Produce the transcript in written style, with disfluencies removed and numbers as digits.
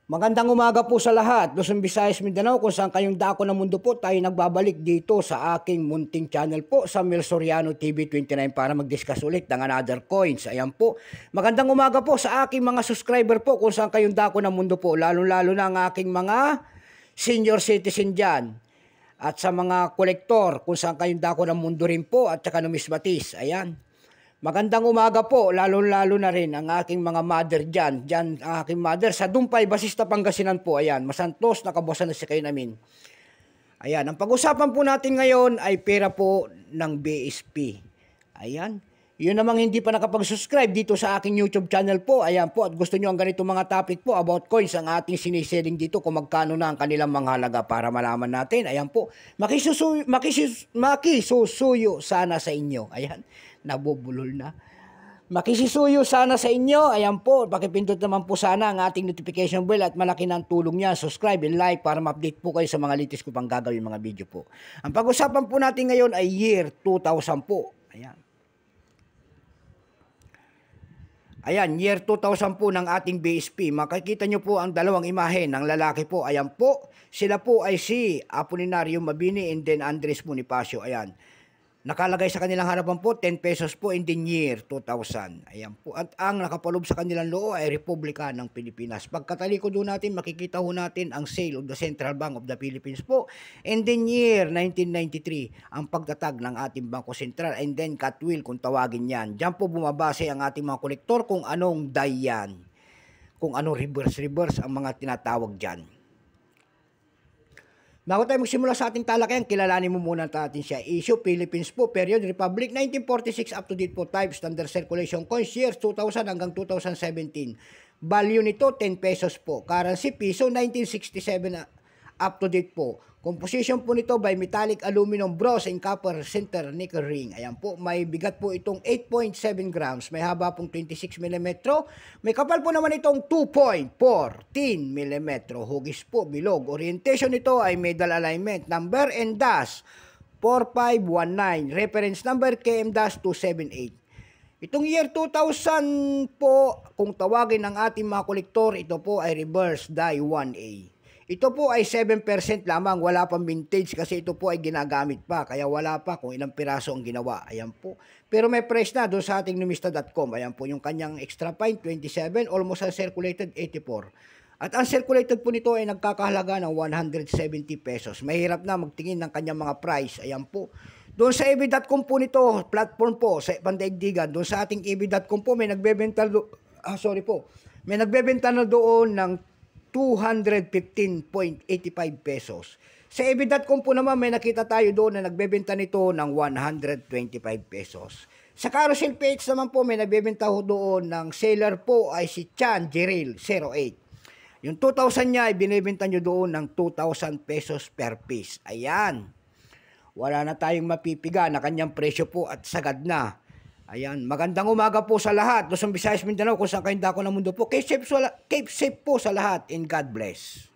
Magandang umaga po sa lahat, Luzon, Visayas, Mindanao, kung saan kayong dako ng mundo po, tayo nagbabalik dito sa aking munting channel po, sa Mel Soriano TV 29 para mag-discuss ulit ng another coins. Ayan po, magandang umaga po sa aking mga subscriber po, kung saan kayong dako ng mundo po, lalo-lalo na ang aking mga senior citizen dyan. At sa mga kolektor, kung saan kayong dako ng mundo rin po, at saka numismatis, ayan. Magandang umaga po, lalo-lalo na rin ang aking mga mother dyan. Dyan ang aking mother sa Dumpay, Basista, Pangasinan po. Ayan, masantos, nakabusan na si kayo namin. Ayan, ang pag-usapan po natin ngayon ay pera po ng BSP. Ayan, yun namang hindi pa nakapag-subscribe dito sa aking YouTube channel po. Ayan po, at gusto nyo ang ganito mga topic po about coins, ang ating siniselling dito kung magkano na ang kanilang mga halaga para malaman natin. Ayan po, makisusuyo sana sa inyo. Ayan, nabubulol na. Makisisuyo sana sa inyo. Ayan po, pakipindot naman po sana ang ating notification bell at malaki na ang tulong niya. Subscribe and like para ma-update po kayo sa mga latest ko pang gagawin mga video po. Ang pag-usapan po natin ngayon ay year 2000 po. Ayan. Ayan, year 2000 po ng ating BSP. Makikita nyo po ang dalawang imahe ng lalaki po. Ayan po, sila po ay si Apolinario Mabini and then Andres Bonifacio. Ayan. Nakalagay sa kanilang harapan po, 10 pesos po in the year 2000. Ayan po. At ang nakapalob sa kanilang loo ay Republika ng Pilipinas. Pagkatalikod doon natin, makikita ho natin ang sale of the Central Bank of the Philippines po. In the year 1993, ang pagtatag ng ating Bangko Sentral and then Catwill kung tawagin yan. Diyan po bumabase ang ating mga kolektor kung anong die yan. Kung anong reverse ang mga tinatawag dyan. Bago tayo magsimula sa ating talakayan, kilalanin mo muna natin siya. Issue, Philippines po, period, Republic, 1946 up to date po, type, standard circulation, coins, years 2000 hanggang 2017. Value nito, 10 pesos po. Currency, piso, 1967 up to date po. Composition po nito by metallic, aluminum, bronze, and copper center nickel ring. Ayan po, may bigat po itong 8.7 grams. May haba pong 26 mm. May kapal po naman itong 2.14 mm. Hugis po, bilog. Orientation nito ay medal alignment. Number and dash 4519. Reference number KM-278. Itong year 2000 po, kung tawagin ng ating mga kolektor, ito po ay reverse die 1A. Ito po ay 7% lamang, wala pang vintage kasi ito po ay ginagamit pa. Kaya wala pa kung ilang piraso ang ginawa. Ayan po. Pero may price na doon sa ating numista.com. Ayan po yung kanyang extra fine, 27, almost uncirculated, 84. At uncirculated po nito ay nagkakahalaga ng 170 pesos. Mahirap na magtingin ng kanyang mga price. Ayan po. Doon sa ebi.com po nito, platform po, sa pandaigdigan, doon sa ating ebi.com po, may nagbebenta may nagbebenta na doon ng 215.85 pesos. Sa ebi.com po naman may nakita tayo doon na nagbebenta nito ng 125 pesos. Sa carousel page naman po may nagbebenta ho doon ng seller po ay si Chan Jeril 08. Yung 2,000 niya ay binibenta nyo doon ng 2,000 pesos per piece. Ayan. Wala na tayong mapipiga na kanyang presyo po at sagad na. Ayan, magandang umaga po sa lahat. Luzon, Visayas, Mindanao, kung saan kayong dako ng mundo po. Keep safe po sa lahat and God bless.